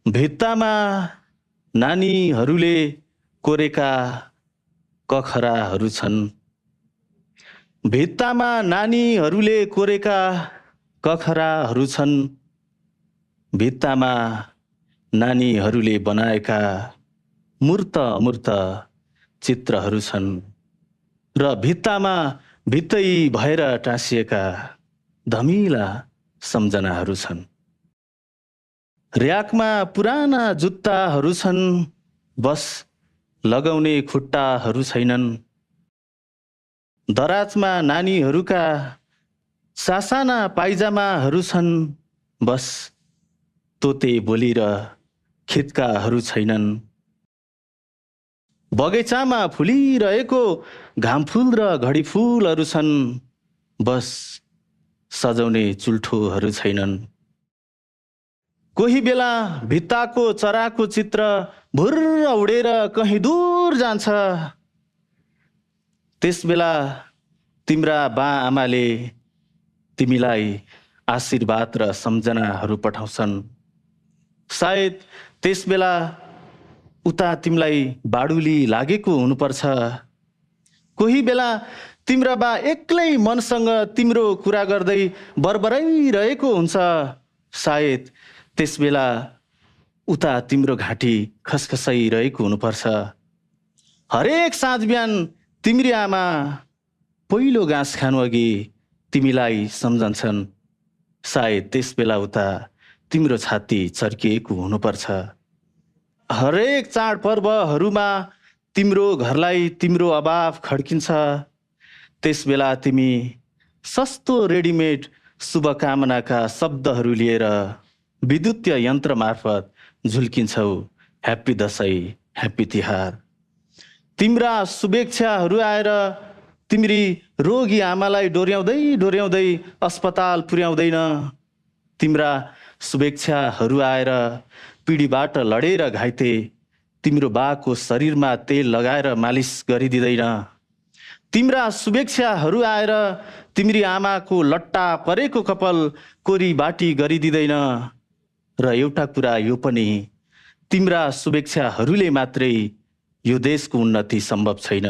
भित्तामा नानीहरूले कोरेका कखराहरू छन्। भित्तामा नानीहरूले कोरेका कखराहरू छन्। भित्तामा नानीहरूले बनाएका मूर्त अमूर्त चित्रहरू छन् र भित्तामा भित्तै भएर टाँसिएका धमिला सम्झनाहरू छन्। र्याकमा पुराना जुत्ताहरू छन्, बस लगाउने खुट्टाहरू छैनन्। दराजमा नानीहरूका सासाना पाइजामाहरू छन्, बस तोते बोली र खित्काहरू छैनन्। बगैँचामा फुलिरहेको घामफुल र घडीफुलहरू छन्, बस सजाउने चुल्ठोहरू छैनन्। कोही बेला भित्ताको चराको चित्र भुर्र उडेर कहीँ दूर जान्छ। त्यसबेला तिम्रा बाआमाले तिमीलाई आशीर्वाद र सम्झनाहरू पठाउँछन्। सायद त्यसबेला उता तिमीलाई बाडुली लागेको हुनुपर्छ। कोही बेला तिम्रा बा एक्लै मनसँग तिम्रो कुरा गर्दै बरबराइरहेको हुन्छ। सायद त्यसबेला उता तिम्रो घाँटी खसखसाइरहेको हुनुपर्छ। हरेक साँझ बिहान तिम्री आमा पहिलो घाँस खानु अघि तिमीलाई सम्झन्छन्। सायद त्यसबेला उता तिम्रो छाती चर्किएको हुनुपर्छ। हरेक चाडपर्वहरूमा तिम्रो घरलाई तिम्रो अभाव खड्किन्छ। त्यसबेला तिमी सस्तो रेडिमेड शुभकामनाका शब्दहरू लिएर विद्युतीय यन्त्र मार्फत झुल्किन्छौ, ह्याप्पी दसैँ, ह्याप्पी तिहार। तिम्रा शुभेच्छाहरू आएर तिम्री रोगी आमालाई डोर्याउँदै डोर्याउँदै अस्पताल पुर्याउँदैन। तिम्रा शुभेच्छाहरू आएर पिँढीबाट लडेर घाइते तिम्रो बाको शरीरमा तेल लगाएर मालिस गरिदिँदैन। तिम्रा शुभेच्छाहरू आएर तिम्री आमाको लट्टा परेको कपाल कोरीबाटी गरिदिँदैन। र एउटा कुरा यो पनि, तिम्रा शुभेच्छाहरूले मात्रै यो देशको उन्नति सम्भव छैन।